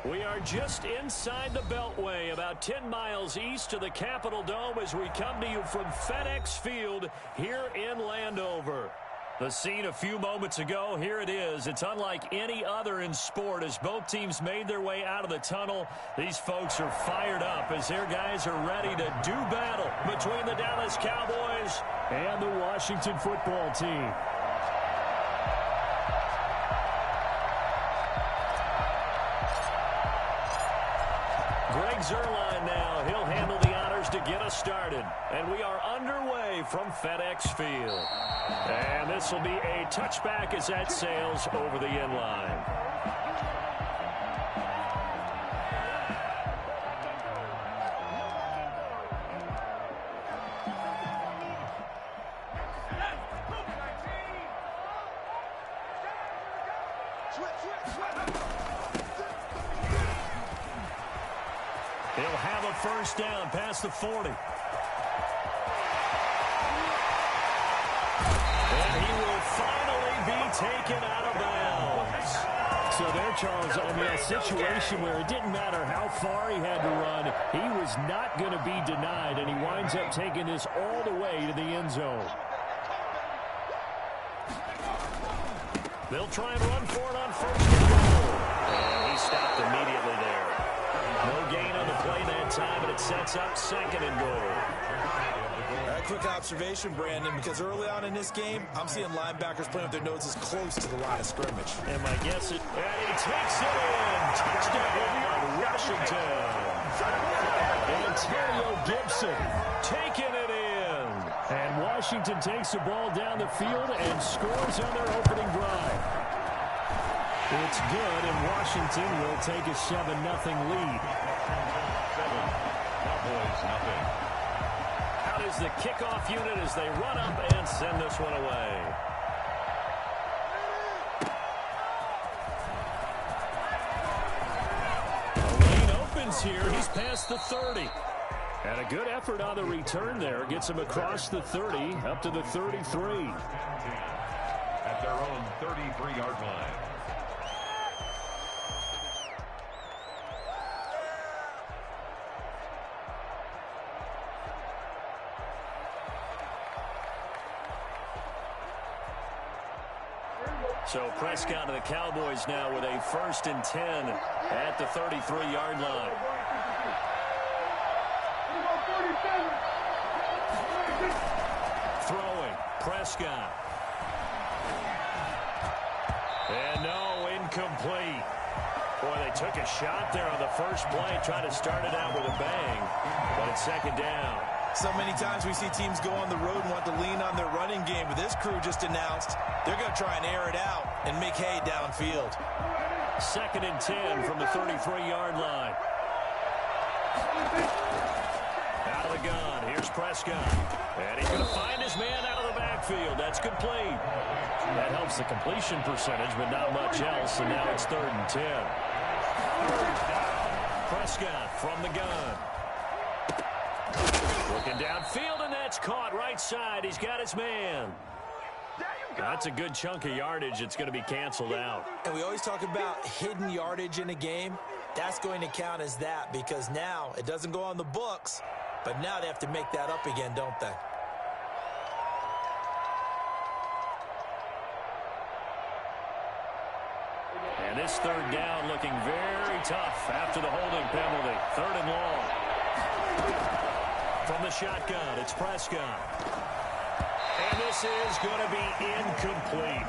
We are just inside the Beltway, about 10 miles east of the Capitol Dome as we come to you from FedEx Field here in Landover. The scene a few moments ago, here it is. It's unlike any other in sport as both teams made their way out of the tunnel. These folks are fired up as their guys are ready to do battle between the Dallas Cowboys and the Washington football team. Greg Zuerlein now. He'll handle the honors to get us started. And we are underway from FedEx Field. And this will be a touchback as that sails over the end line. He'll have a first down past the 40. And he will finally be taken out of bounds. So there, Charles, I mean, a situation where it didn't matter how far he had to run, he was not going to be denied, and he winds up taking this all the way to the end zone. They'll try and run for it on first and goal. And he stopped immediately there. No gain on the play that time, and it sets up second and goal. A quick observation, Brandon, because early on in this game, I'm seeing linebackers playing with their noses close to the line of scrimmage. And my guess is, and he takes it in. Touchdown, Washington. Antonio Gibson taking it in. And Washington takes the ball down the field and scores on their opening drive. It's good, and Washington will take a 7-0 lead. 7, Cowboys, nothing. Out is the kickoff unit as they run up and send this one away. The lane opens here. He's past the 30. And a good effort on the return there. Gets him across the 30, up to the 33. At their own 33-yard line. So Prescott of the Cowboys now with a 1st and 10 at the 33-yard line. Throwing, Prescott. And no, incomplete. Boy, they took a shot there on the first play, trying to start it out with a bang, but it's second down. So many times we see teams go on the road and want to lean on their running game, but this crew just announced they're going to try and air it out and make hay downfield. 2nd and 10 from the 33-yard line. Out of the gun, here's Prescott. And he's going to find his man out of the backfield. That's complete. That helps the completion percentage, but not much else, and now it's 3rd and 10. Prescott from the gun. Looking downfield, and that's caught right side. He's got his man. That's a good chunk of yardage. It's going to be canceled out. And we always talk about hidden yardage in a game. That's going to count as that because now it doesn't go on the books, but now they have to make that up again, don't they? And this 3rd down looking very tough after the holding penalty. 3rd and long. From the shotgun, it's Prescott. And this is going to be incomplete.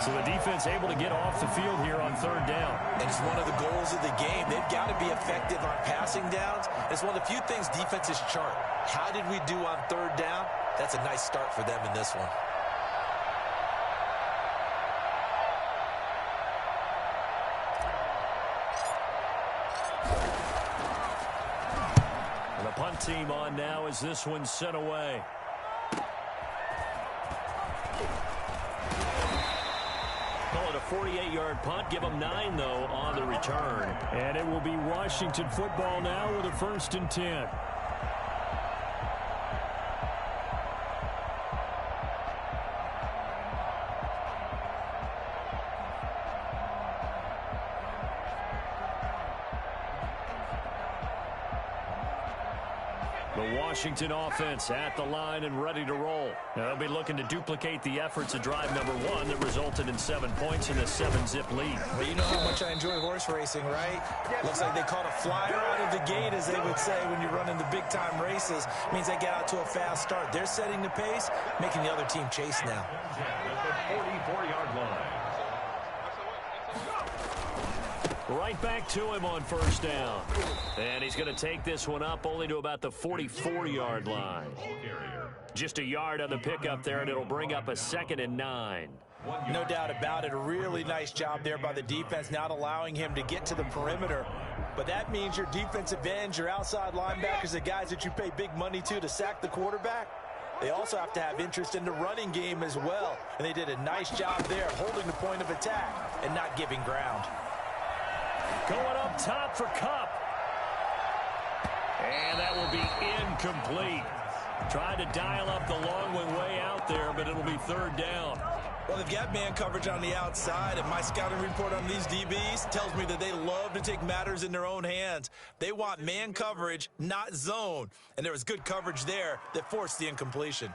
So the defense able to get off the field here on 3rd down. And it's one of the goals of the game. They've got to be effective on passing downs. It's one of the few things defenses chart. How did we do on 3rd down? That's a nice start for them in this one. And the punt team on now as this one's sent away. Call it a 48-yard punt. Give them 9, though, on the return. And it will be Washington football now with a 1st and 10. The Washington offense at the line and ready to roll. They'll be looking to duplicate the efforts of drive number 1 that resulted in 7 points in a 7-zip lead. Well, you know how much I enjoy horse racing, right? Looks like they caught a flyer out of the gate, as they would say when you run into big-time races. Means they get out to a fast start. They're setting the pace, making the other team chase now. At the 44-yard line. Right back to him on first down. And he's going to take this one up only to about the 44-yard line. Just a yard on the pickup there, and it'll bring up a 2nd and 9. No doubt about it. A really nice job there by the defense, not allowing him to get to the perimeter. But that means your defensive ends, your outside linebackers, the guys that you pay big money to sack the quarterback, they also have to have interest in the running game as well. And they did a nice job there, holding the point of attack and not giving ground. Going up top for Kupp. And that will be incomplete. Trying to dial up the long one way out there, but it'll be 3rd down. Well, they've got man coverage on the outside, and my scouting report on these DBs tells me that they love to take matters in their own hands. They want man coverage, not zone. And there was good coverage there that forced the incompletion.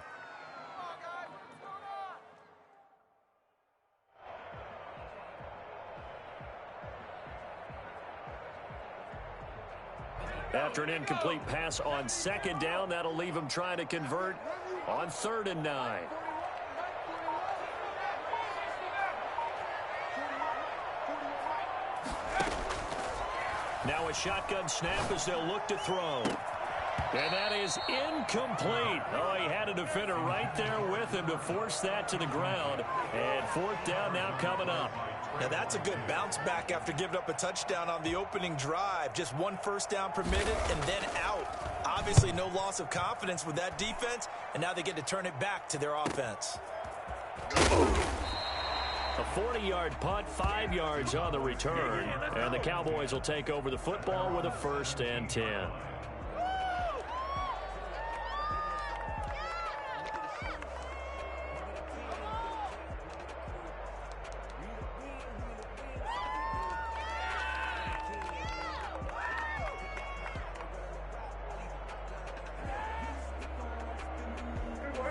After an incomplete pass on 2nd down, that'll leave him trying to convert on 3rd and 9. Now a shotgun snap as they'll look to throw. And that is incomplete. Oh, he had a defender right there with him to force that to the ground. And 4th down now coming up. Now that's a good bounce back after giving up a touchdown on the opening drive. Just 1 first down permitted and then out. Obviously no loss of confidence with that defense, and now they get to turn it back to their offense. A 40-yard punt, 5 yards on the return. And the Cowboys will take over the football with a 1st and 10.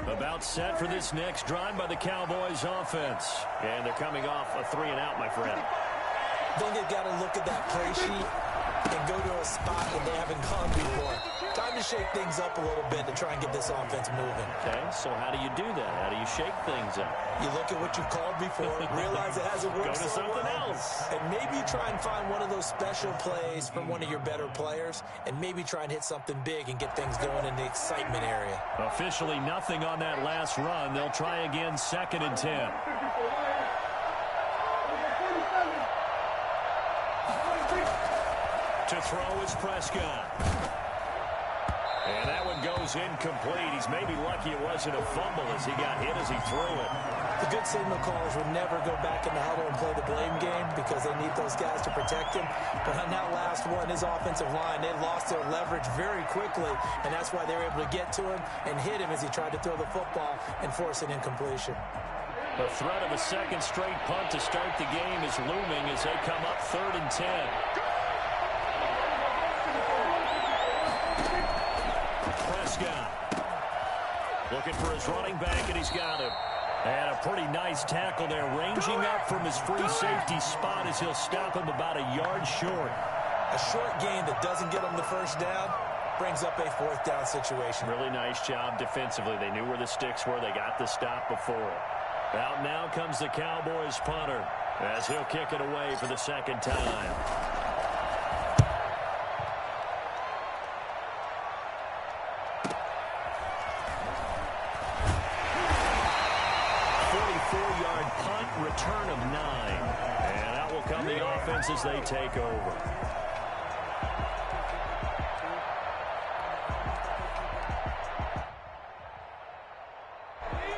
About set for this next drive by the Cowboys offense. And they're coming off a 3-and-out, my friend. I think they've got to look at that play sheet and go to a spot that they haven't gone before. Time to shake things up a little bit to try and get this offense moving. Okay, so how do you do that? How do you shake things up? You look at what you've called before, realize it hasn't worked. Go to something else. And maybe try and find one of those special plays from one of your better players, and maybe try and hit something big and get things going in the excitement area. Officially nothing on that last run. They'll try again, 2nd and 10. To throw is Prescott. And that one goes incomplete. He's maybe lucky it wasn't a fumble as he got hit as he threw it. The good signal callers would never go back in the huddle and play the blame game because they need those guys to protect him. But on that last one, his offensive line, they lost their leverage very quickly, and that's why they were able to get to him and hit him as he tried to throw the football and force an incompletion. The threat of a 2nd straight punt to start the game is looming as they come up 3rd and 10. Prescott looking for his running back, and he's got him. And a pretty nice tackle there, ranging up from his free safety spot as he'll stop him about a yard short. A short gain that doesn't get him the first down brings up a 4th down situation. Really nice job defensively. They knew where the sticks were. They got the stop before. Out now comes the Cowboys punter as he'll kick it away for the 2nd time. Return of 9. And out will come the offense as they take over.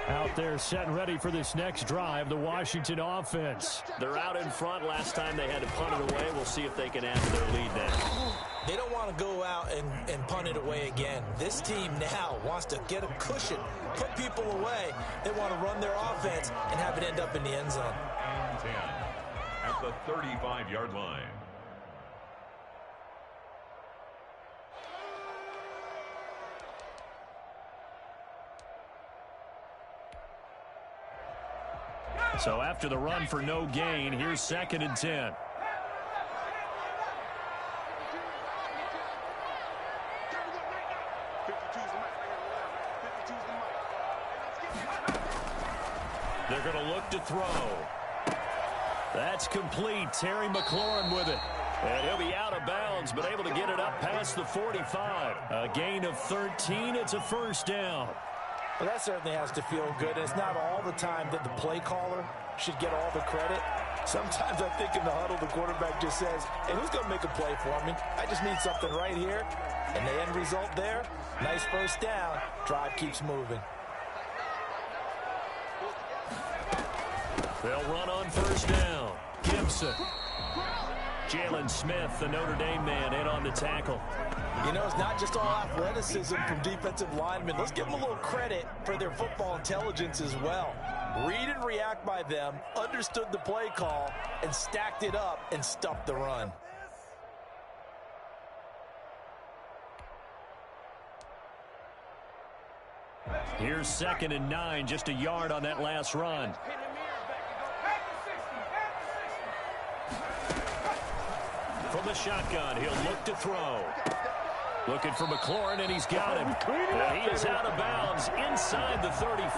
Out there set and ready for this next drive, the Washington offense. They're out in front. Last time they had to punt it away. We'll see if they can add to their lead now. They don't want to go out and punt it away again. This team now wants to get a cushion, put people away. They want to run their offense and have it end up in the end zone. And 10 at the 35-yard line. So after the run for no gain, here's 2nd and 10. They're going to look to throw. That's complete. Terry McLaurin with it. And he'll be out of bounds, but able to get it up past the 45. A gain of 13. It's a first down. Well, that certainly has to feel good. And it's not all the time that the play caller should get all the credit. Sometimes I think in the huddle, the quarterback just says, hey, who's going to make a play for me? I just need something right here. And the end result there, nice first down. Drive keeps moving. They'll run on first down. Gibson. Jalen Smith, the Notre Dame man, in on the tackle. You know, it's not just all athleticism from defensive linemen. Let's give them a little credit for their football intelligence as well. Read and react by them, understood the play call, and stacked it up and stuffed the run. Here's 2nd and 9, just a yard on that last run. From the shotgun, he'll look to throw. Looking for McLaurin, and he's got him. And he is out of bounds inside the 35.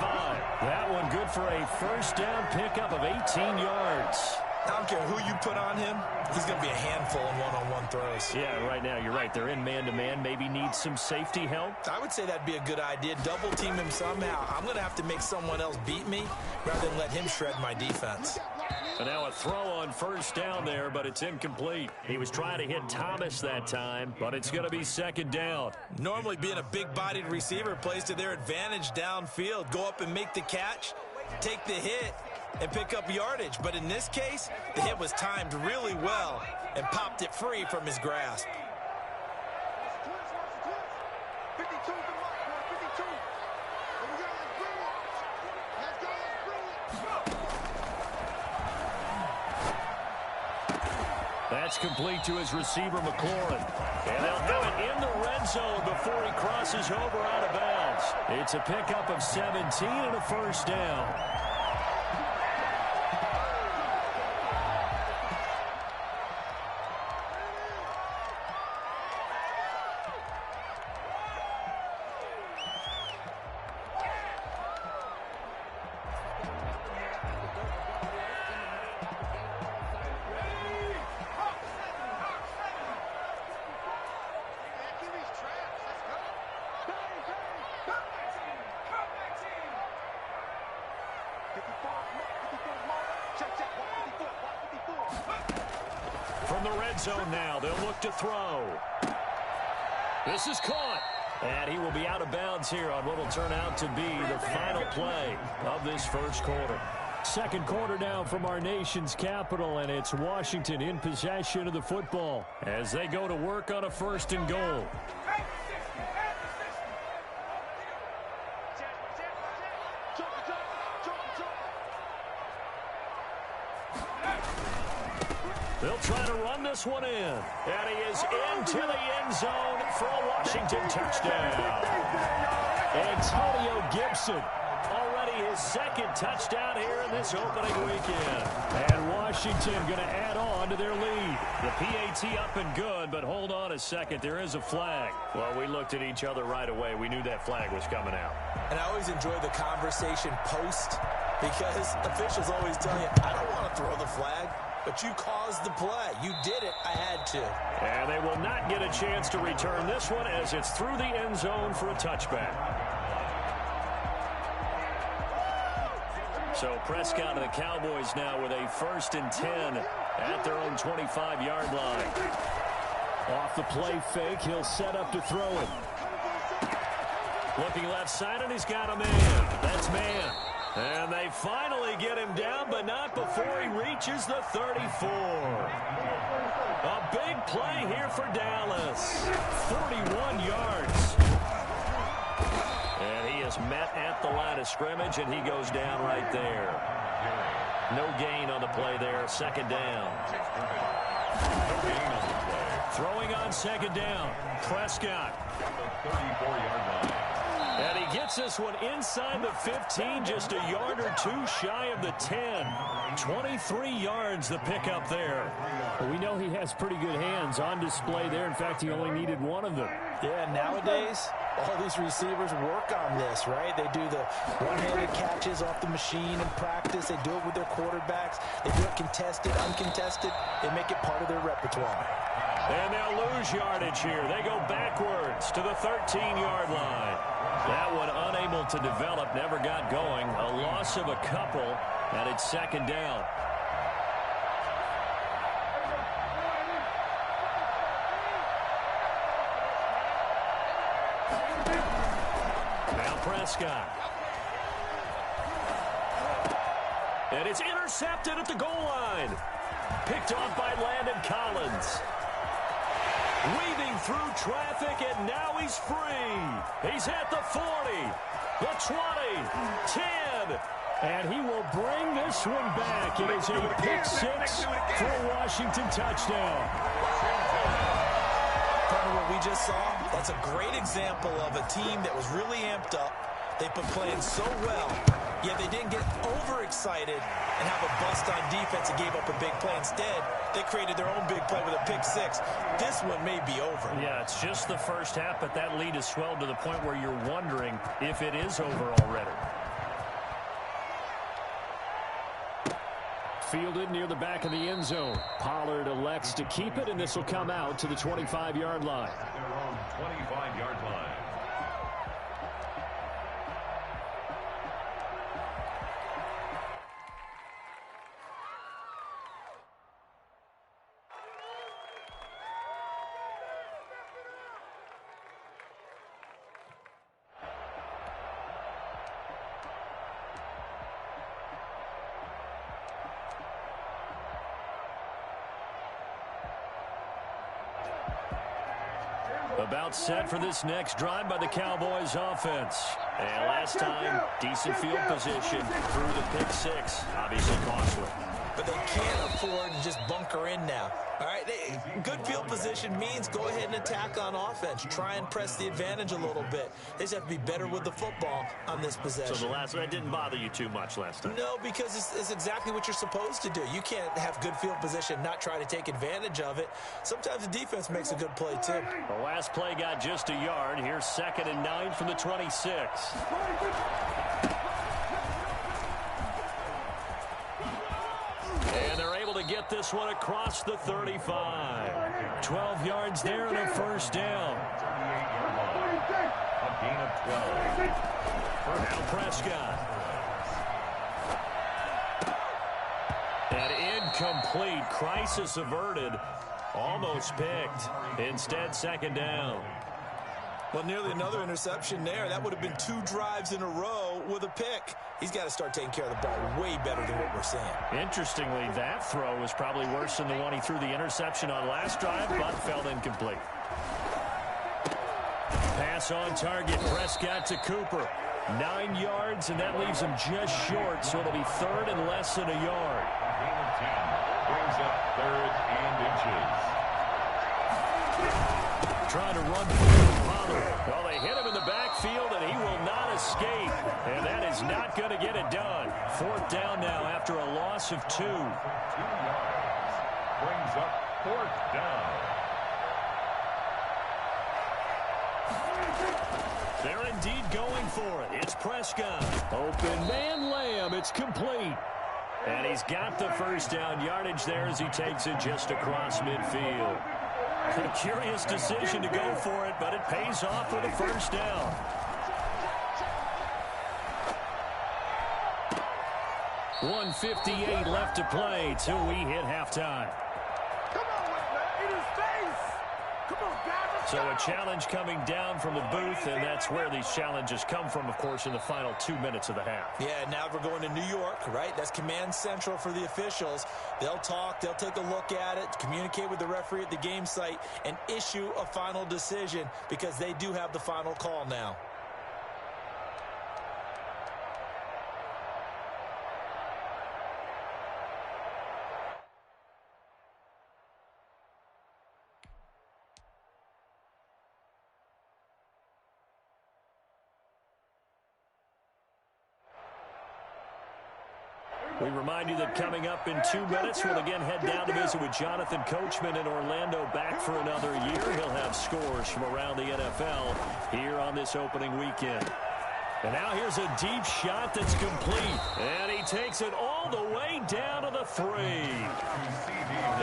That one good for a first down pickup of 18 yards. I don't care who you put on him, he's going to be a handful in one-on-one throws. Yeah, right now, you're right. They're in man-to-man. Maybe need some safety help. I would say that'd be a good idea. Double team him somehow. I'm going to have to make someone else beat me rather than let him shred my defense. And now a throw on first down there, but it's incomplete. He was trying to hit Thomas that time, but it's going to be 2nd down. Normally being a big-bodied receiver plays to their advantage downfield. Go up and make the catch, take the hit, and pick up yardage. But in this case, the hit was timed really well and popped it free from his grasp. That's complete to his receiver, McLaurin. And they'll have it in the red zone before he crosses over out of bounds. It's a pickup of 17 and a first down. From the red zone now, they'll look to throw. This is caught. And he will be out of bounds here on what will turn out to be the final play of this first quarter. Second quarter now from our nation's capital, and it's Washington in possession of the football as they go to work on a 1st and goal. They'll try to run this one in. And he is into the end zone for a Washington touchdown. Antonio Gibson, already his 2nd touchdown here in this opening weekend. And Washington going to add on to their lead. The PAT up and good, but hold on a second. There is a flag. Well, we looked at each other right away. We knew that flag was coming out. And I always enjoy the conversation post because officials always tell you, I don't want to throw the flag. But you caused the play. You did it. I had to. And they will not get a chance to return this one as it's through the end zone for a touchback. So Prescott and the Cowboys now with a 1st and 10 at their own 25-yard line. Off the play fake, he'll set up to throw it. Looking left side, and he's got a man. That's man. And they finally get him down, but not before he reaches the 34. A big play here for Dallas. 41 yards. And he is met at the line of scrimmage, and he goes down right there. No gain on the play there. 2nd down. Throwing on 2nd down. Prescott. 34-yard line. And he gets this one inside the 15, just a yard or two shy of the 10. 23 yards the pickup there. Well, we know he has pretty good hands on display there. In fact, he only needed one of them. Yeah, nowadays, all these receivers work on this, right? They do the one-handed catches off the machine in practice. They do it with their quarterbacks. They do it contested, uncontested. They make it part of their repertoire. And they'll lose yardage here. They go backwards to the 13-yard line. That one unable to develop, never got going. A loss of a couple, and it's second down. Now Prescott. And it's intercepted at the goal line. Picked off by Landon Collins. Weaving through traffic, and now he's free. He's at the 40, the 20, 10. And he will bring this one back. It is a pick six for a Washington touchdown. Part of what we just saw, that's a great example of a team that was really amped up. They've been playing so well, yet they didn't get overexcited and have a bust on defense and gave up a big play. Instead, they created their own big play with a pick six. This one may be over. Yeah, it's just the first half, but that lead has swelled to the point where you're wondering if it is over already. Fielded near the back of the end zone. Pollard elects to keep it, and this will come out to the 25-yard line. Their own 25-yard line. About set for this next drive by the Cowboys offense. And last time, decent field position through the pick six. Obviously costly. But they can't afford to just bunker in now. All right, good field position means go ahead and attack on offense. Try and press the advantage a little bit. They just have to be better with the football on this possession. So the last one didn't bother you too much last time? No, because it's exactly what you're supposed to do. You can't have good field position, not try to take advantage of it. Sometimes the defense makes a good play, too. The last play got just a yard. Here's 2nd and 9 from the 26. And they're able to get this one across the 35. 12 yards there and a first down. A gain of 12. Now Prescott. And incomplete. Crisis averted. Almost picked. Instead, second down. Well, nearly another interception there. That would have been 2 drives in a row with a pick. He's got to start taking care of the ball way better than what we're seeing. Interestingly, that throw was probably worse than the one he threw the interception on last drive, but fell incomplete. Pass on target. Prescott to Cooper. 9 yards, and that leaves him just short, so it'll be 3rd and less than a yard. Gain of 10. Brings up 3rd and inches. Trying to run through Pollard. Well, they hit him in the backfield, and he will not escape. And that is not going to get it done. 4th down now after a loss of 2. 2 yards. Brings up 4th down. They're indeed going for it. It's Prescott. Open man, Lamb. It's complete. And he's got the first down yardage there as he takes it just across midfield. A curious decision to go for it, but it pays off with a first down. .158 left to play till we hit halftime. So a challenge coming down from the booth, and that's where these challenges come from, of course, in the final 2 minutes of the half. Yeah, now we're going to New York, right? That's command central for the officials. They'll talk, they'll take a look at it, communicate with the referee at the game site, and issue a final decision because they do have the final call now. We remind you that coming up in 2 minutes, we'll again head down to visit with Jonathan Coachman in Orlando, back for another year. He'll have scores from around the NFL here on this opening weekend. And now here's a deep shot that's complete. And he takes it all the way down to the 3.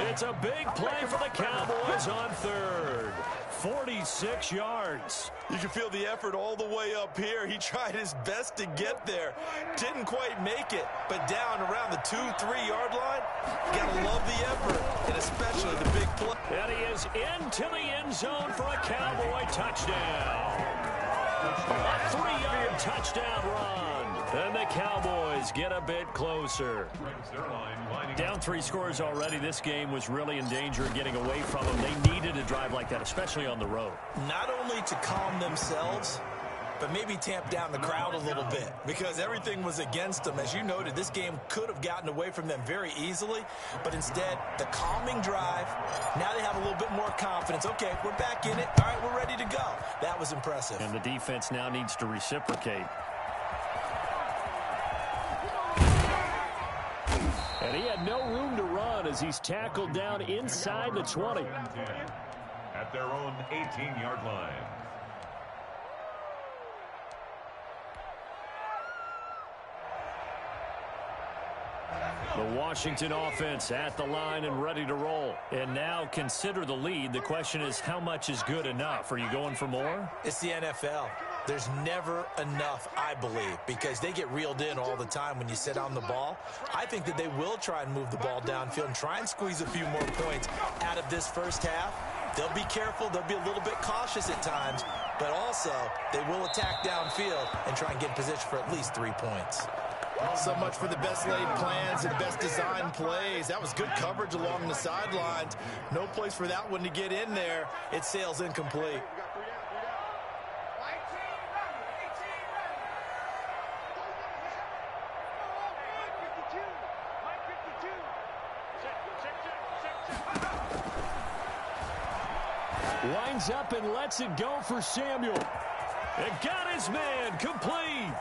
It's a big play for the Cowboys on third. 46 yards. You can feel the effort all the way up here. He tried his best to get there. Didn't quite make it, but down around the 2-3 yard line, gotta love the effort, and especially the big play. And he is into the end zone for a Cowboy touchdown. A 3-yard touchdown run. And the Cowboys get a bit closer. Down 3 scores already. This game was really in danger of getting away from them. They needed a drive like that, especially on the road. Not only to calm themselves, but maybe tamp down the crowd a little bit, because everything was against them. As you noted, this game could have gotten away from them very easily, but instead, the calming drive, now they have a little bit more confidence. Okay, we're back in it. All right, we're ready to go. That was impressive. And the defense now needs to reciprocate. And he had no room to run as he's tackled down inside the 20. At their own 18-yard line. The Washington offense at the line and ready to roll. And now consider the lead. The question is, how much is good enough? Are you going for more? It's the NFL. There's never enough, I believe, because they get reeled in all the time when you sit on the ball. I think that they will try and move the ball downfield and try and squeeze a few more points out of this first half. They'll be careful. They'll be a little bit cautious at times, but also they will attack downfield and try and get in position for at least 3 points. So much for the best laid plans and best designed plays. That was good coverage along the sidelines. No place for that one to get in there. It sails incomplete. Winds up and lets it go for Samuel. It got his man complete.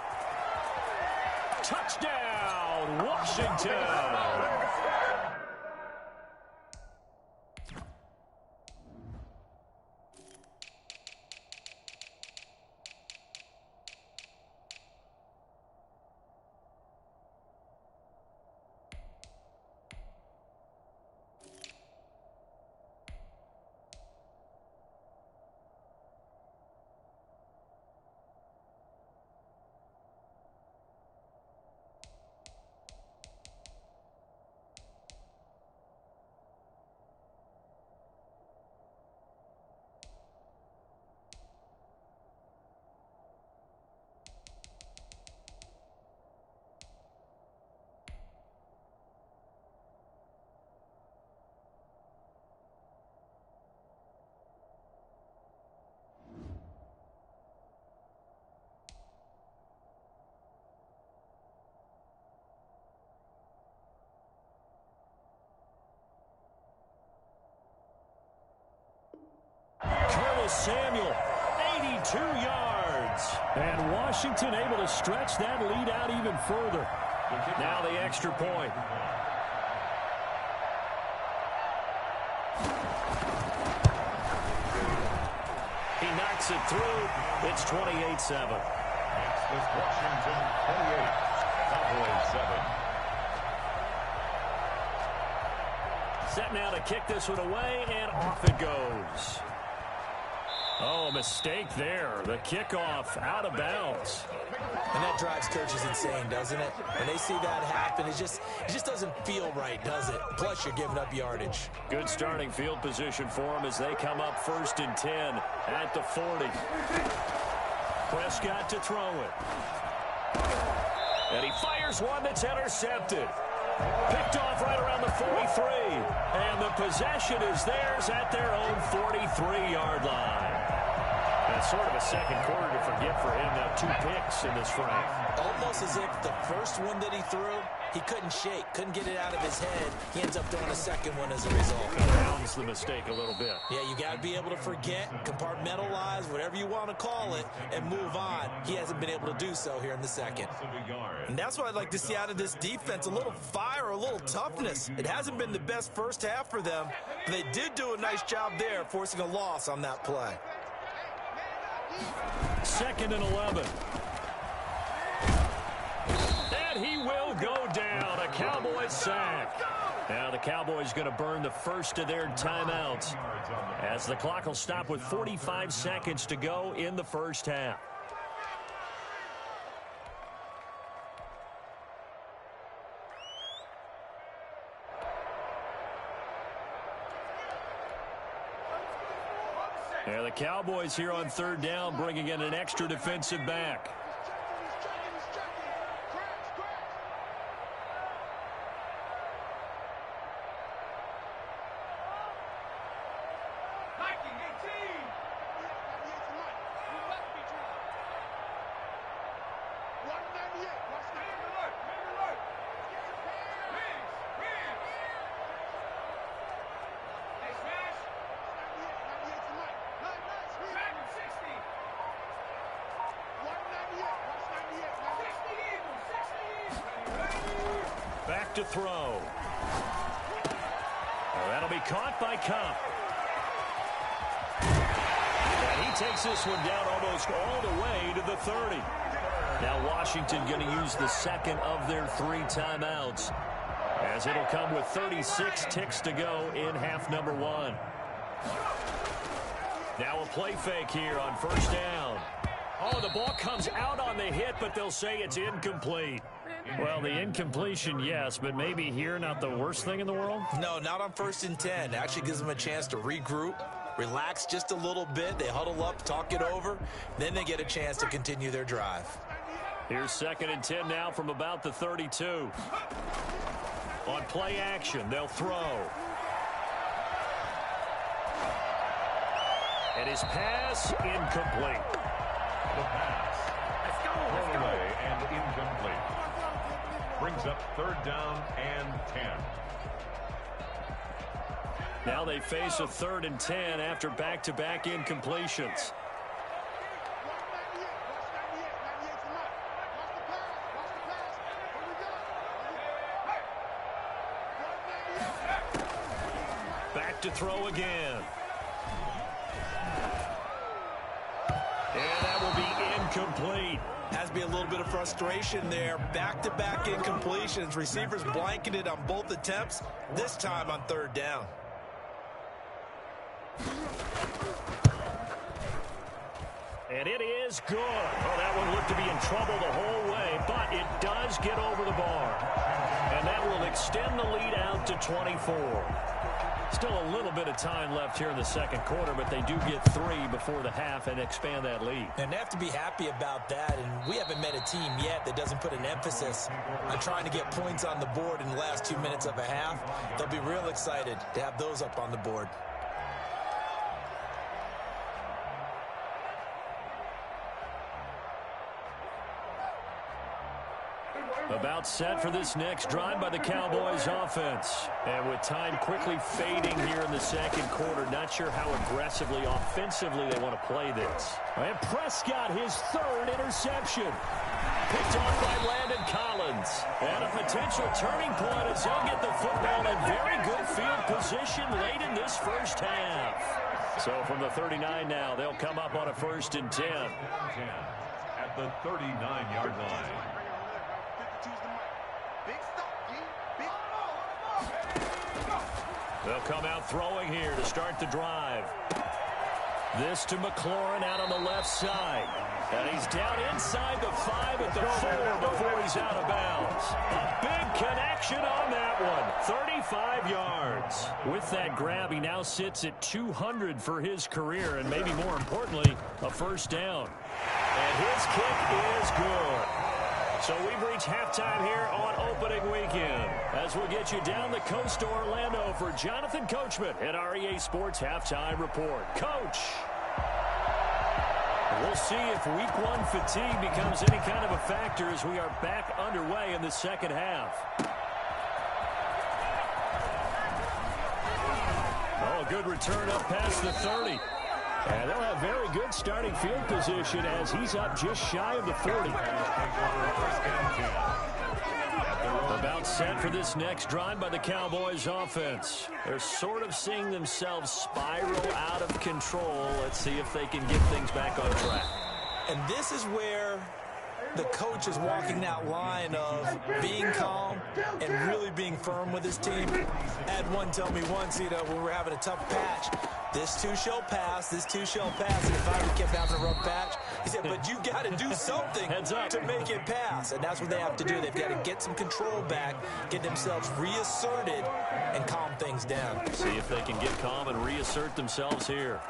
Touchdown, Washington. Samuel, 82 yards. And Washington able to stretch that lead out even further. Now the extra point. He knocks it through. It's 28-7. Next is Washington 28, Cowboys 7. Set now to kick this one away, and off it goes. Oh, a mistake there. The kickoff out of bounds. And that drives coaches insane, doesn't it? When they see that happen, it just doesn't feel right, does it? Plus, you're giving up yardage. Good starting field position for them as they come up 1st and 10 at the 40. Prescott to throw it. And he fires one that's intercepted. Picked off right around the 43. And the possession is theirs at their own 43-yard line. That's sort of a second quarter to forget for him. Now 2 picks in this frame. Almost as if the first one that he threw he couldn't shake, couldn't get it out of his head. He ends up throwing a second one as a result. Rounds the mistake a little bit. Yeah, you got to be able to forget, compartmentalize, whatever you want to call it, and move on. He hasn't been able to do so here in the second. And that's what I'd like to see out of this defense, a little fire, a little toughness. It hasn't been the best first half for them, but they did do a nice job there, forcing a loss on that play. 2nd and 11. And he will go down. A Cowboys sack. Now the Cowboys going to burn the first of their timeouts as the clock will stop with 45 seconds to go in the first half. Yeah, the Cowboys here on 3rd down, bringing in an extra defensive back. Back to throw. Well, that'll be caught by Kupp. And he takes this one down almost all the way to the 30. Now Washington going to use the second of their 3 timeouts, as it'll come with 36 ticks to go in half number 1. Now a play fake here on 1st down. Oh, the ball comes out on the hit, but they'll say it's incomplete. Well, the incompletion, yes, but maybe here not the worst thing in the world? No, not on 1st and 10. Actually gives them a chance to regroup, relax just a little bit. They huddle up, talk it over. Then they get a chance to continue their drive. Here's 2nd and 10 now from about the 32. On play action, they'll throw. And his pass, incomplete. The pass. Thrown away and incomplete. Brings up 3rd down and 10. Now they face a 3rd and 10 after back-to-back incompletions. Back to throw again. And that will be incomplete. Has to be a little bit of frustration there. Back-to-back incompletions. Receivers blanketed on both attempts, this time on 3rd down. And it is good. Oh, that one looked to be in trouble the whole way, but it does get over the bar. And that will extend the lead out to 24. Still a little bit of time left here in the 2nd quarter, but they do get 3 before the half and expand that lead. And they have to be happy about that, and we haven't met a team yet that doesn't put an emphasis on trying to get points on the board in the last 2 minutes of a half. They'll be real excited to have those up on the board. About set for this next drive by the Cowboys offense. And with time quickly fading here in the 2nd quarter, not sure how aggressively, offensively they want to play this. And Prescott, his 3rd interception. Picked off by Landon Collins. And a potential turning point as they'll get the football in very good field position late in this first half. So from the 39 now, they'll come up on a 1st and 10. At the 39-yard line. They'll come out throwing here to start the drive. This to McLaurin out on the left side. And he's down inside the 5 at the 4 before he's out of bounds. A big connection on that one. 35 yards. With that grab, he now sits at 200 for his career, and maybe more importantly, a 1st down. And his kick is good. So we've reached halftime here on opening weekend. As we'll get you down the coast to Orlando for Jonathan Coachman at our EA Sports Halftime Report. Coach. We'll see if week one fatigue becomes any kind of a factor as we are back underway in the second half. Oh, a good return up past the 30. And they'll have very good starting field position as he's up just shy of the 40. About set for this next drive by the Cowboys offense. They're sort of seeing themselves spiral out of control. Let's see if they can get things back on track. And this is where the coach is walking that line of being calm and really being firm with his team. I had one tell me once, when we were having a tough patch, this too shall pass, this too shall pass. And if I kept having a rough patch, he said, but you got to do something to make it pass. And that's what they have to do. They've got to get some control back, get themselves reasserted, and calm things down. See if they can get calm and reassert themselves here.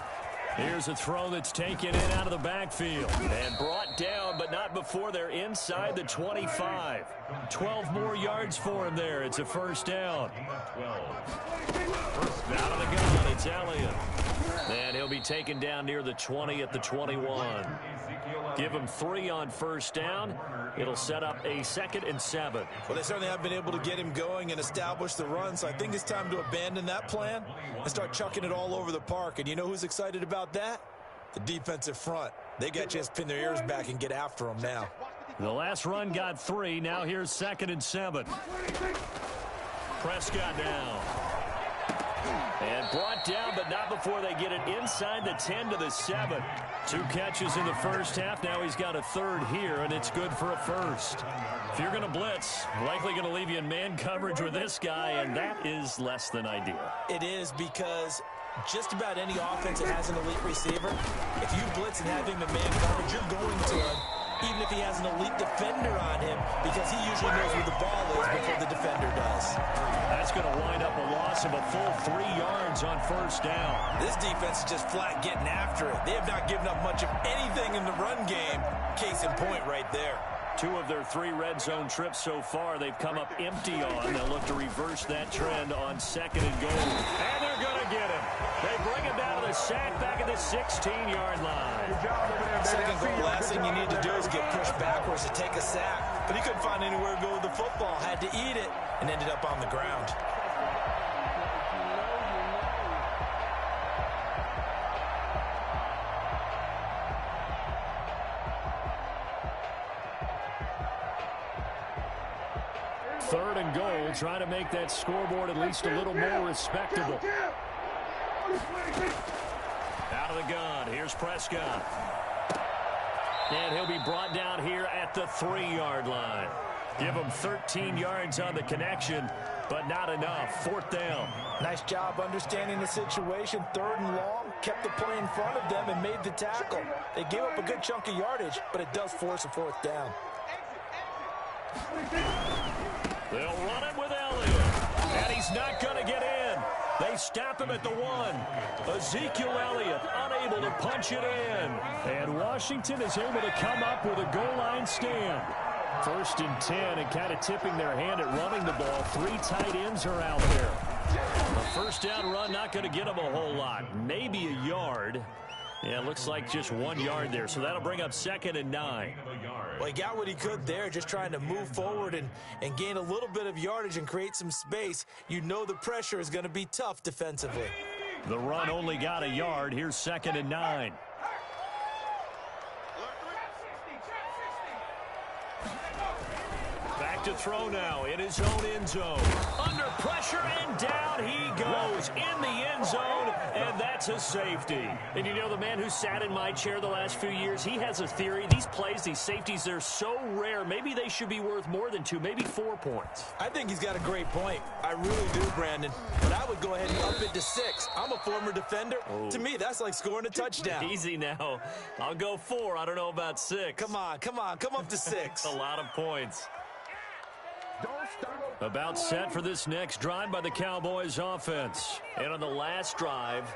Here's a throw that's taken in out of the backfield and brought down, but not before they're inside the 25. 12 more yards for him there. It's a first down. Out of the gun, it's Elliott. And he'll be taken down near the 20 at the 21. Give him 3 on first down. It'll set up a 2nd and 7. Well, they certainly have been able to get him going and establish the run, so I think it's time to abandon that plan and start chucking it all over the park. And you know who's excited about that? The defensive front. They got a chance to pin their ears back and get after them now. The last run got 3. Now here's 2nd and 7. Prescott down. And brought down, but not before they get it inside the 10 to the 7. 2 catches in the first half. Now he's got a 3rd here, and it's good for a first. If you're going to blitz, likely going to leave you in man coverage with this guy, and that is less than ideal. It is, because just about any offense that has an elite receiver, if you blitz and have him in man coverage, you're going to him, even if he has an elite defender on him, because he usually knows where the ball is before the defender does. That's going to wind up a loss of a full 3 yards on first down. This defense is just flat getting after it. They have not given up much of anything in the run game. Case in point right there. 2 of their 3 red zone trips so far, they've come up empty on. They'll look to reverse that trend on 2nd and goal. And they're going to get him. They bring him down to the sack back at the 16-yard line. Second goal, last thing you need to do is get pushed backwards to take a sack. But he couldn't find anywhere to go with the football. Had to eat it and ended up on the ground. Third and goal, trying to make that scoreboard at least a little more respectable. Out of the gun, here's Prescott. And he'll be brought down here at the 3-yard line. Give him 13 yards on the connection, but not enough. 4th down. Nice job understanding the situation. 3rd and long, kept the play in front of them and made the tackle. They gave up a good chunk of yardage, but it does force a 4th down. They'll run it with Elliott, and he's not going to get in. They stop him at the 1. Ezekiel Elliott unable to punch it in. And Washington is able to come up with a goal line stand. 1st and 10, and kind of tipping their hand at running the ball. 3 tight ends are out there. A first down run not going to get him a whole lot. Maybe a yard. Yeah, it looks like just 1 yard there, so that'll bring up 2nd and 9. Well, he got what he could there, just trying to move forward and gain a little bit of yardage and create some space. You know the pressure is going to be tough defensively. The run only got a yard. Here's 2nd and 9. Back to throw now in his own end zone. Under pressure and down he goes in the end zone, and that's a safety. And you know, the man who sat in my chair the last few years, he has a theory. These plays, these safeties, they're so rare. Maybe they should be worth more than 2, maybe 4 points. I think he's got a great point. I really do, Brandon. But I would go ahead and up it to 6. I'm a former defender. Oh. To me, that's like scoring a touchdown. Easy now. I'll go 4. I don't know about 6. Come on. Come up to 6. A lot of points. About set for this next drive by the Cowboys offense. And on the last drive,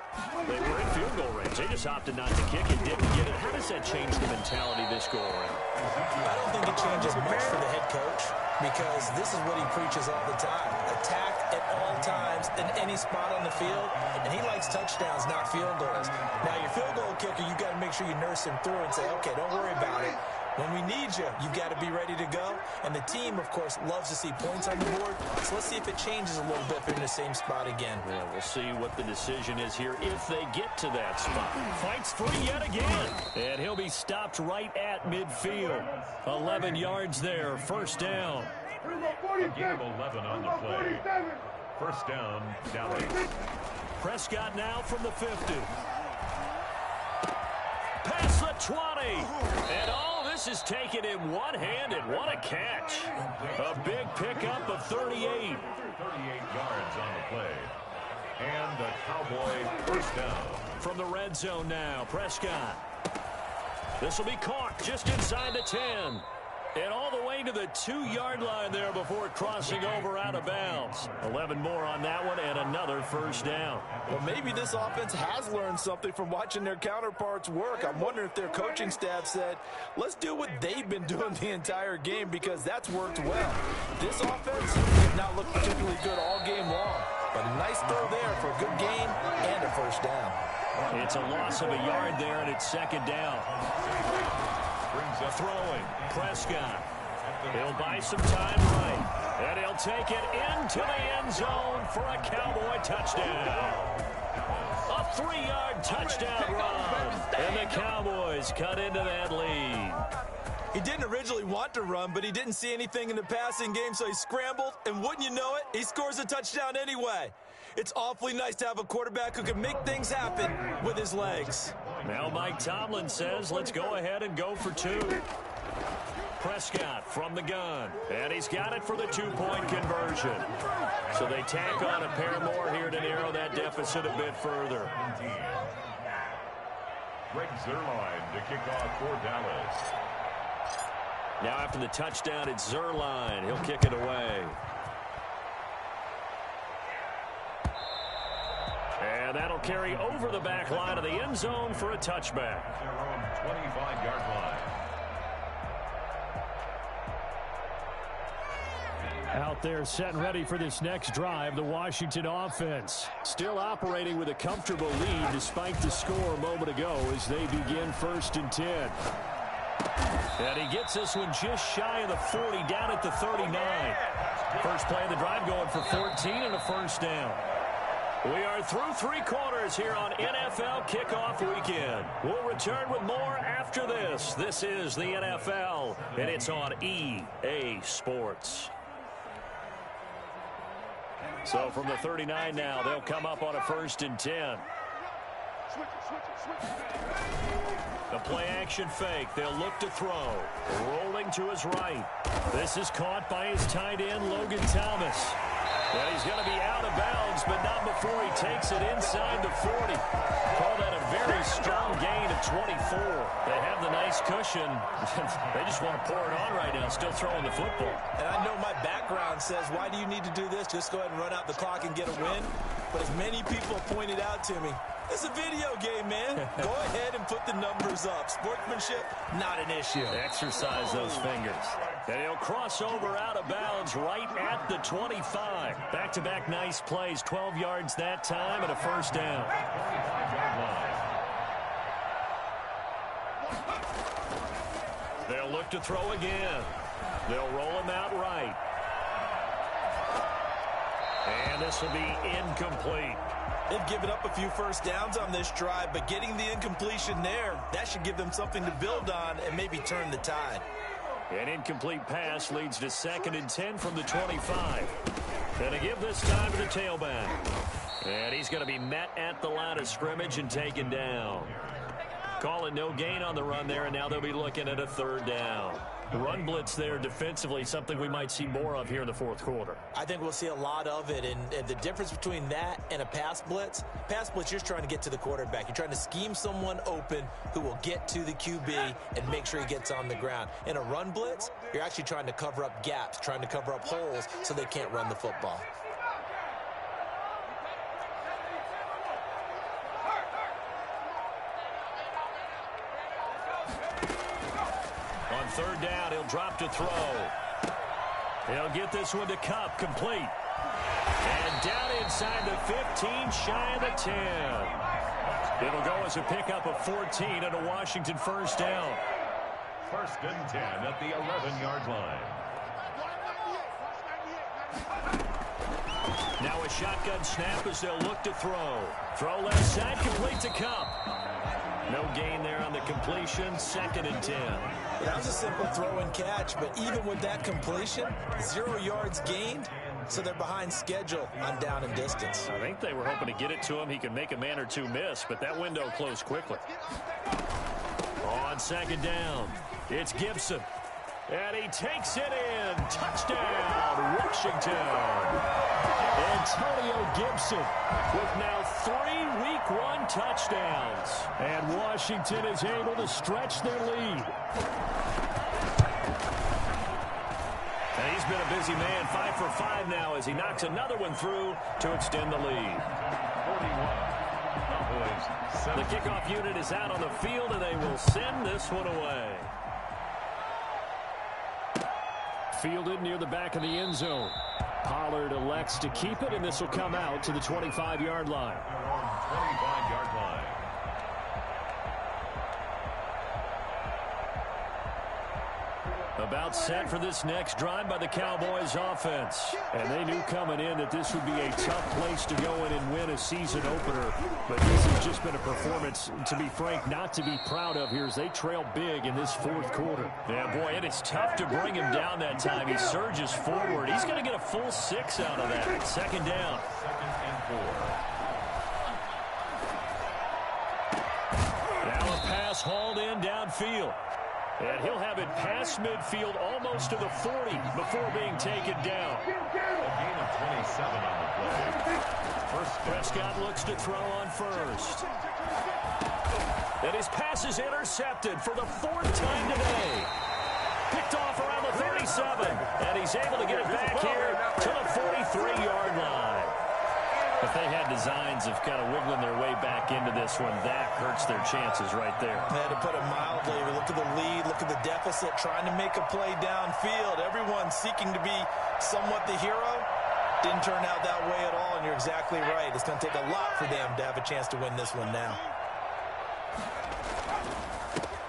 they were in field goal range. They just opted not to kick it, didn't get it. How does that change the mentality this go around? I don't think it changes much for the head coach, because this is what he preaches all the time. Attack at all times attempts in any spot on the field, and he likes touchdowns, not field goals. Now, your field goal kicker, you got to make sure you nurse him through and say, okay, don't worry about it. When we need you, you've got to be ready to go. And the team, of course, loves to see points on the board. So let's see if it changes a little bit if they're in the same spot again. Yeah, we'll see what the decision is here if they get to that spot. Fights free yet again. And he'll be stopped right at midfield. 11 yards there, first down. A gain of 11 on the play. First down, Dallas. Prescott now from the 50. Past the 20. And all this is taken in one-handed. What a catch. A big pickup of 38. 38 yards on the play. And the Cowboy first down. From the red zone now, Prescott. This will be caught just inside the 10. And all the way to the 2-yard line there before crossing over out of bounds. 11 more on that one and another first down. Well, maybe this offense has learned something from watching their counterparts work. I'm wondering if their coaching staff said, let's do what they've been doing the entire game because that's worked well. This offense did not look particularly good all game long. But a nice throw there for a good gain and a first down. It's a loss of a yard there, and it's second down. Throwing, Prescott. He'll buy some time right. And he'll take it into the end zone for a Cowboy touchdown. A 3-yard touchdown run. And the Cowboys cut into that lead. He didn't originally want to run, but he didn't see anything in the passing game, so he scrambled. And wouldn't you know it, he scores a touchdown anyway. It's awfully nice to have a quarterback who can make things happen with his legs. Now Mike Tomlin says, let's go ahead and go for 2. Prescott from the gun. And he's got it for the 2-point conversion. So they tack on a pair more here to narrow that deficit a bit further. Greg Zuerlein to kick off for Dallas. Now after the touchdown, it's Zuerlein. He'll kick it away. And that'll carry over the back line of the end zone for a touchback. Their own 25-yard line. Out there set and ready for this next drive, the Washington offense. Still operating with a comfortable lead despite the score a moment ago as they begin 1st and 10. And he gets this one just shy of the 40, down at the 39. First play of the drive going for 14 and a first down. We are through 3 quarters here on NFL Kickoff Weekend. We'll return with more after this. This is the NFL, and it's on EA Sports. So from the 39 now, they'll come up on a 1st and 10. The play action fake. They'll look to throw. Rolling to his right. This is caught by his tight end, Logan Thomas. And he's going to be out of bounds, but not before he takes it inside the 40. Call that a very strong gain of 24. They have the nice cushion. They just want to pour it on right now, still throwing the football. And I know my background says, why do you need to do this? Just go ahead and run out the clock and get a win. But as many people have pointed out to me, it's a video game, man. Go ahead and put the numbers up. Sportsmanship, not an issue. Exercise those fingers. And he'll cross over out of bounds right at the 25. Back-to-back nice plays, 12 yards that time and a first down. They'll look to throw again. They'll roll him out right. And this will be incomplete. They've given up a few first downs on this drive, but getting the incompletion there, that should give them something to build on and maybe turn the tide. An incomplete pass leads to 2nd and 10 from the 25. Going to give this time to the tailback. And he's going to be met at the line of scrimmage and taken down. Calling no gain on the run there, and now they'll be looking at a 3rd down. Run blitz there defensively, something we might see more of here in the 4th quarter. I think we'll see a lot of it, and the difference between that and a pass blitz, you're just trying to get to the quarterback. You're trying to scheme someone open who will get to the QB and make sure he gets on the ground. In a run blitz, you're actually trying to cover up gaps, trying to cover up holes so they can't run the football. On 3rd down, he'll drop to throw. He'll get this one to Kupp, complete. And down inside the 15, shy of the 10. It'll go as a pickup of 14 and a Washington first down. 1st and 10 at the 11-yard line. Now a shotgun snap as they'll look to throw. Throw left side, complete to Kupp. No gain there on the completion. 2nd and 10. That was a simple throw and catch, but even with that completion, 0 yards gained, so they're behind schedule on down and distance. I think they were hoping to get it to him. He could make a man or two miss, but that window closed quickly. On 2nd down, it's Gibson. And he takes it in. Touchdown, Washington. Antonio Gibson with now 3 Week 1 touchdowns. And Washington is able to stretch their lead. And he's been a busy man, 5 for 5 now as he knocks another one through to extend the lead. 41. The kickoff unit is out on the field, and they will send this one away. Fielded near the back of the end zone. Pollard elects to keep it, and this will come out to the 25-yard line. 25-yard line. About set for this next drive by the Cowboys offense. And they knew coming in that this would be a tough place to go in and win a season opener. But this has just been a performance, to be frank, not to be proud of here as they trail big in this 4th quarter. Yeah, boy, it is tough to bring him down that time. He surges forward. He's going to get a full 6 out of that. 2nd down. 2nd and 4. Now a pass hauled in downfield. And he'll have it past midfield almost to the 40 before being taken down. A gain of 27 on the play. Prescott looks to throw on first. And his pass is intercepted for the 4th time today. Picked off around the 37. And he's able to get it back here to the 43-yard line. If they had designs of kind of wiggling their way back into this one, that hurts their chances right there. Yeah, to put it mildly, look at the lead, look at the deficit, trying to make a play downfield. Everyone seeking to be somewhat the hero. Didn't turn out that way at all, and you're exactly right. It's going to take a lot for them to have a chance to win this one now.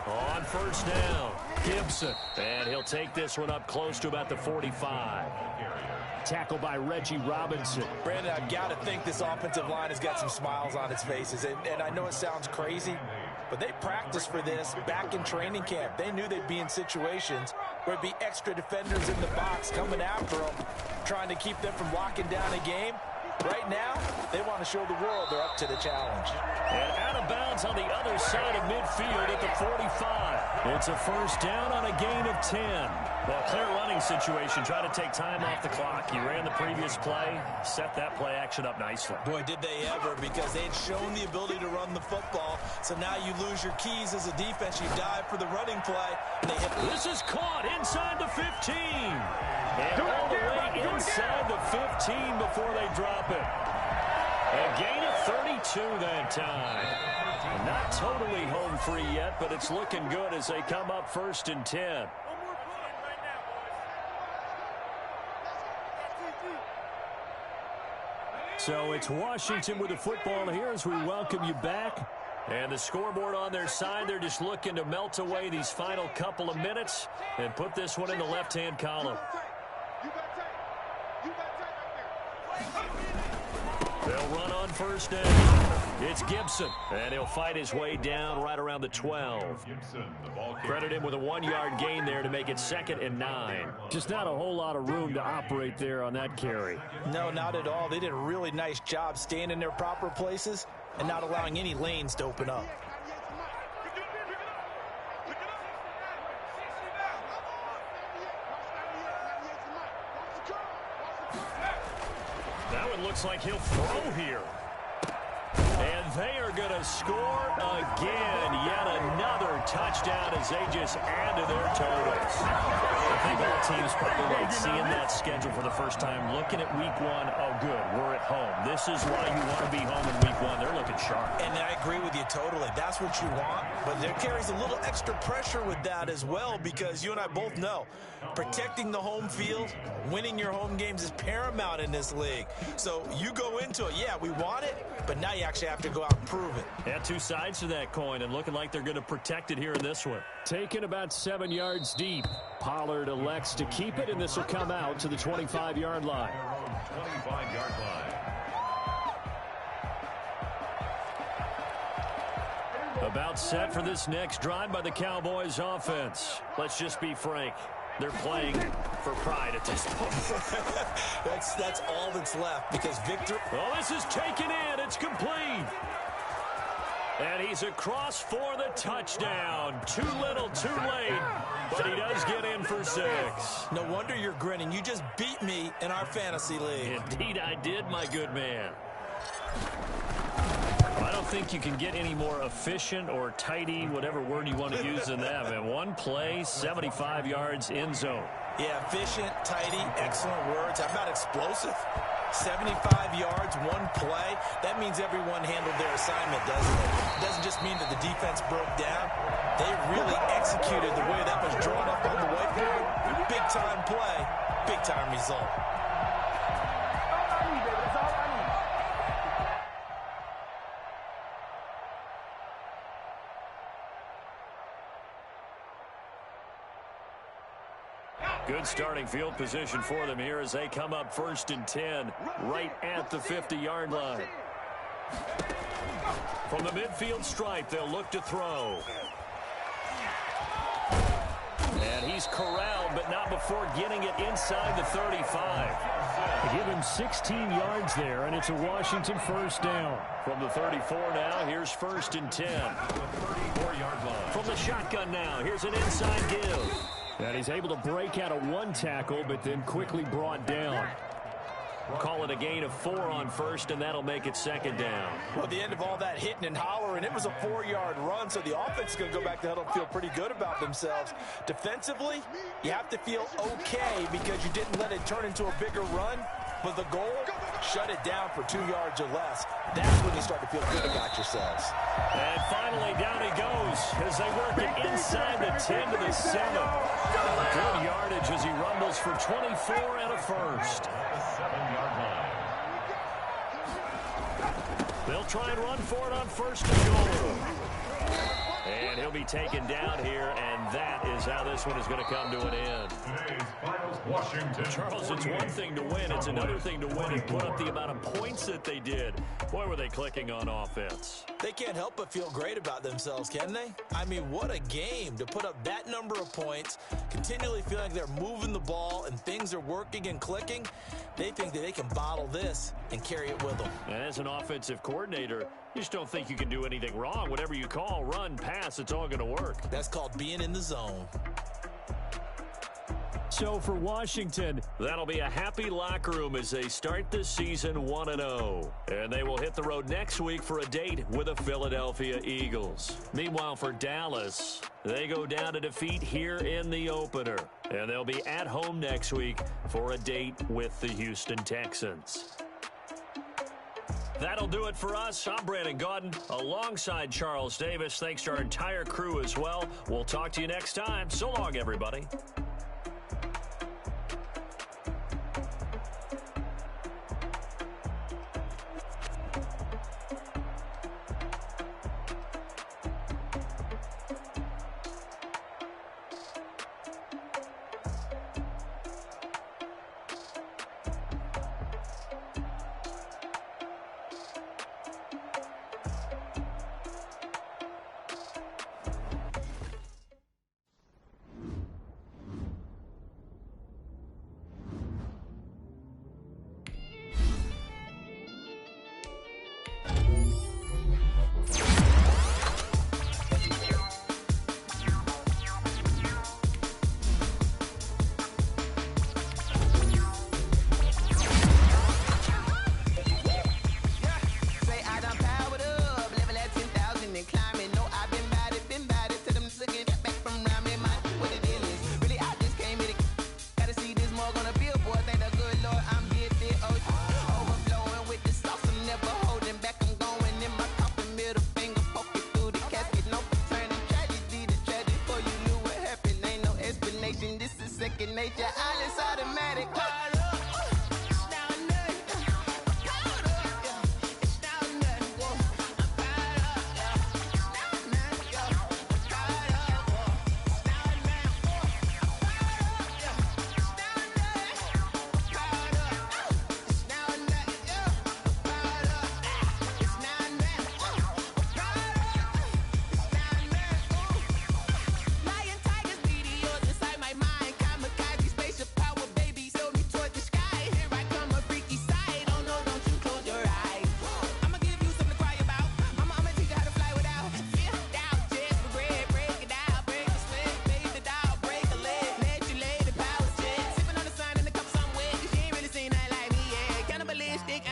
On first down, Gibson. And he'll take this one up close to about the 45. Tackle by Reggie Robinson. Brandon, I've got to think this offensive line has got some smiles on its faces. And I know it sounds crazy, but they practiced for this back in training camp. They knew they'd be in situations where it'd be extra defenders in the box coming after them, trying to keep them from locking down a game. Right now, they want to show the world they're up to the challenge. And out of bounds on the other side of midfield at the 45. It's a first down on a gain of 10. Well, clear running situation, trying to take time off the clock. He ran the previous play, set that play action up nicely. Boy, did they ever, because they had shown the ability to run the football. So now you lose your keys as a defense. You dive for the running play, and they hit. This is caught inside the 15. And all the way inside the 15 before they drop it. A gain of 32 that time. Not totally home free yet, but it's looking good as they come up 1st and 10. So it's Washington with the football here as we welcome you back. And the scoreboard on their side, they're just looking to melt away these final couple of minutes and put this one in the left-hand column. They'll run on first down. It's Gibson, and he'll fight his way down right around the 12. Credit him with a 1-yard gain there to make it 2nd and 9. Just not a whole lot of room to operate there on that carry. No, not at all. They did a really nice job staying in their proper places and not allowing any lanes to open up. That one looks like he'll throw here. And they are going to score again. Yet another touchdown as they just add to their totals. I think all teams probably like seeing that schedule for the first time, looking at week one. Oh, good, we're at home. This is why you want to be home in week one. They're looking sharp. And I agree with you totally. That's what you want. But there carries a little extra pressure with that as well, because you and I both know protecting the home field, winning your home games is paramount in this league. So you go into it, yeah, we want it, but now you actually have to go out and prove it. Yeah, two sides to that coin, and looking like they're going to protect it here in this one. Taken about 7 yards deep. Pollard elects to keep it, and this will come out to the 25-yard line. 25-yard line. About set for this next drive by the Cowboys offense. Let's just be frank. They're playing for pride at this point. That's all that's left, because Victor... Well, this is taken in. It's complete. And he's across for the touchdown. Too little, too late. But he does get in for 6. No wonder you're grinning. You just beat me in our fantasy league. Indeed I did, my good man. I don't think you can get any more efficient or tidy, whatever word you want to use in that. Man, one play, 75 yards, end zone. Yeah, efficient, tidy, excellent words. How about explosive? 75 yards, one play. That means everyone handled their assignment, doesn't it? It doesn't just mean that the defense broke down. They really executed the way that was drawn up on the whiteboard. Big-time play, big-time result. Good starting field position for them here as they come up 1st and 10, right at the 50-yard line. From the midfield stripe, they'll look to throw. And he's corralled, but not before getting it inside the 35. They give him 16 yards there, and it's a Washington first down. From the 34 now, here's 1st and 10. 34-yard line. From the shotgun now, here's an inside give. And he's able to break out of one tackle, but then quickly brought down. Call it a gain of 4 on 1st, and that'll make it 2nd down. Well, at the end of all that hitting and hollering, it was a 4-yard run, so the offense is going to go back to huddle and feel pretty good about themselves. Defensively, you have to feel okay because you didn't let it turn into a bigger run. But the goal, shut it down for 2 yards or less. That's when you start to feel good about yourselves. And finally, down he goes as they work it inside the 10 to the 7. Good yardage as he rumbles for 24 and a first. 7-yard line. They'll try and run for it on 1st and goal. And he'll be taken down here, and that is how this one is going to come to an end. Today's finals, Washington. Charles, it's one thing to win. It's another thing to win and put up the amount of points that they did. Boy, were they clicking on offense. They can't help but feel great about themselves, can they? I mean, what a game to put up that number of points, continually feeling like they're moving the ball and things are working and clicking. They think that they can bottle this and carry it with them. And as an offensive coordinator, you just don't think you can do anything wrong. Whatever you call, run, pass, it's all going to work. That's called being in the zone. So for Washington, that'll be a happy locker room as they start this season 1-0. And they will hit the road next week for a date with the Philadelphia Eagles. Meanwhile, for Dallas, they go down to defeat here in the opener. And they'll be at home next week for a date with the Houston Texans. That'll do it for us. I'm Brandon Gaudin alongside Charles Davis. Thanks to our entire crew as well. We'll talk to you next time. So long, everybody. Make your eyelids automatic.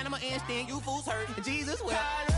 Animal instinct, you fools hurt. Jesus will.